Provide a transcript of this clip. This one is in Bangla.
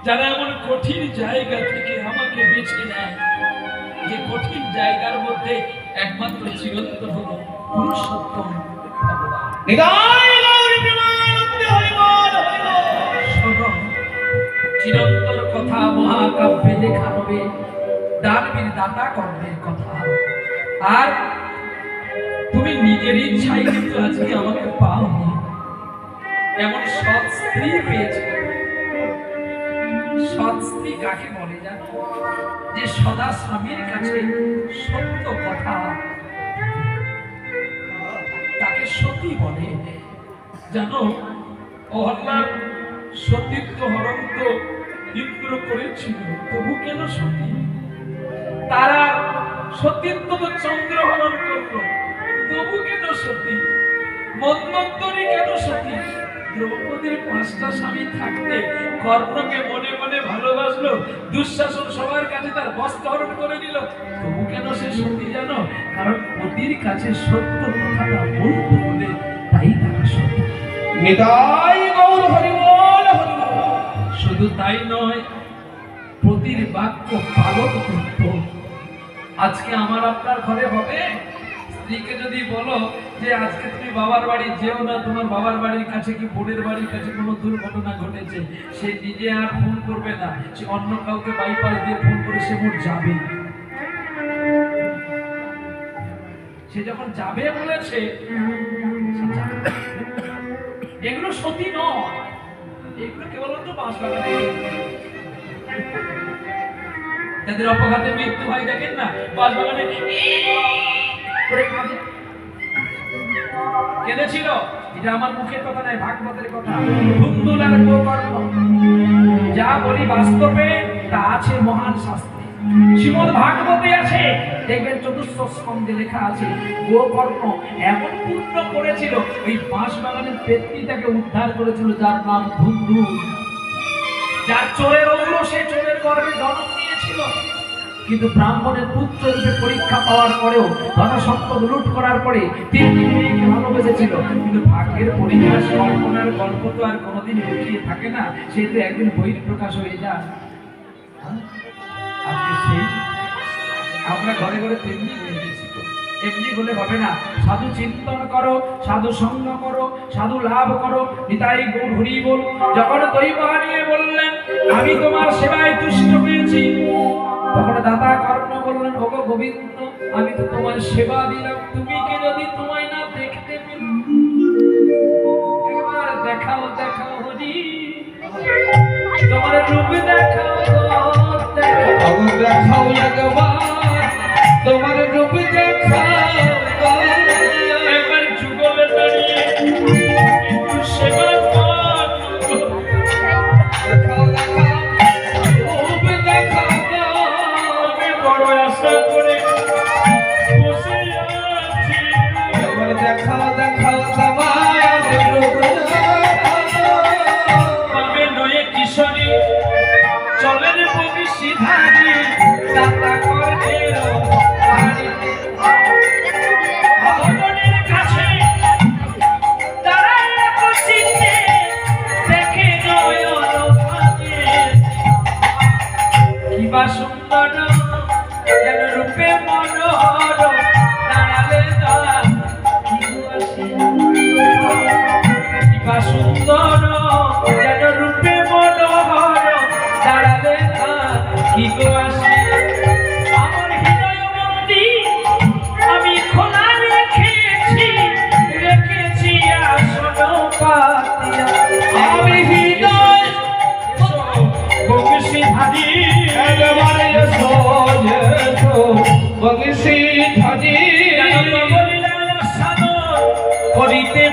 যারা এমন কঠিন জায়গা থেকে আমাকে বেছে নেয়, যে কঠিন জায়গার মধ্যে একমাত্র চিরন্তন হলো পুরুষোত্তম চিরন্তর কথা মহাকাব্যে লেখা হবে, দানবীর দাতা কর্মের কথা। আর তুমি নিজের ইচ্ছাই কিন্তু আজকে আমাকে পাওনি, এমন সৎ স্ত্রী পেয়েছে। সৎ স্ত্রী কাকে বলে জানো? যে সদা স্বামীর কাছে সত্য কথা, তাকে সতী বলে। জানো, অহল্লার সতীত্ব হরণ তো ইন্দ্র করেছিল, তবু কেন সতী? তারা সতীত্ব তো চন্দ্র হরণ করলো, তবু কেন সতী? মন্বন্তরী কেন সতী? দ্রৌপদীর 5টা স্বামী থাকতে কর্ণকে মনে মনে ভালোবাসলো, দুঃশাসন সবার কাছে তার বস্ত্র হরণ করে দিল, তবু কেন সে সতী জানো? কারণ পতির কাছে সত্য কথাটা বলতে বলে, তাই তারা সতী। নিতাই গৌর হরি বল হরি বল। শুধু তাই নয়, পতির বাক্য পালন করত। আজকে আমার আপনার ঘরে হবে, স্ত্রীকে যদি বলো যে আজকে তুমি বাবার বাড়ি যেও না, তোমার বাবার বাড়ির কাছে কি বোনের বাড়ির কাছে কোনো দুর্ঘটনা ঘটেছে, সে নিজে আর ফোন করবে না, সে অন্য কাউকে বাইপাস দিয়ে ফোন করে সে মোট যাবে। সে যখন যাবে বলেছে, এগুলো সতী নয়, এগুলো কেবলমাত্র বাঁশবাগানে যাদের অপঘাতে মৃত্যু হয়, দেখেন না বাঁশবাগানে কেঁদেছিল। এটা আমার মুখের কথা নয়, ভাগবতের কথা। ধুন্দুল আর গোকর্ণ, যা বলি বাস্তবে তা আছে মহান শাস্ত্রে। শ্রীমদ্ ভাগবতে আছে, দেখবেন ৪র্থ স্কন্ধে লেখা আছে, গোকর্ণ এমন পুণ্য করেছিল, ওই বাঁশবাগানের পেত্নীটাকে উদ্ধার করেছিল, যার নাম ধুন্দুল। যার চোরের অঙ্গ, সে চোরের গর্ভে জন্ম নিয়েছিল, কিন্তু ব্রাহ্মণের পুত্র রূপে পরীক্ষা পাওয়ার পরেও, ধনসম্পদ লুট করার পরে 3টি মেয়েকে ভালোবেসেছিল। কিন্তু ভাগ্যের পরিহাস কল্পনার গল্প তো আর কোনোদিন লুকিয়ে থাকে না, সে তো একদিন বহিঃপ্রকাশ হয়ে যায়। আজকে সেই আমরা ঘরে ঘরে তেমনি হয়ে গেছি। এমনি বলে হবে না, সাধু চিন্তন করো, সাধু সঙ্গ করো, সাধু লাভ করো। নিতাই গৌর হরি বল। যখন দৈব নিয়ে বললেন আমি তোমার সেবায় তুষ্ট হয়েছি, তখন দাতা কর্ণ বললেন, ওগো গোবিন্দ, আমি তো তোমার সেবা দিলাম, তুমি কে যদি তোমায় না দেখতে পেল, একবার দেখাও দেখাও হরি, তোমার রূপ দেখাও, দেখাও একবার তোমার রূপ দেখাও, একবার যুগলে দাঁড়িয়ে একটু সেবা কর, দেখাও দেখাও রূপ দেখাও। আমি বড় আশা করে বসে আছি, একবার দেখাও দেখাও তোমার রূপ দেখাও। পাবে নয়ে কিশোরী চলেন বংশী ধারী, দাতা কর্ণের বাড়িতে ভগবানের কাছে দাঁড়ায় বসিতে, দেখে নয়ন ভাঙে, কিবা সুন্দর যেন রূপে মনোহর, দাঁড়ালে দাঁড়া কি আসে, কিবা সুন্দর যেন রূপে মনোহর, দাঁড়ালে কি গো আসে। আমার হৃদয় মন্দির আমি খোলা রেখেছি, রেখেছি আসন পাতিয়া, আমি হৃদয় বংশী ধারী, একবারে এসো এসো বংশী ধারী, করিতে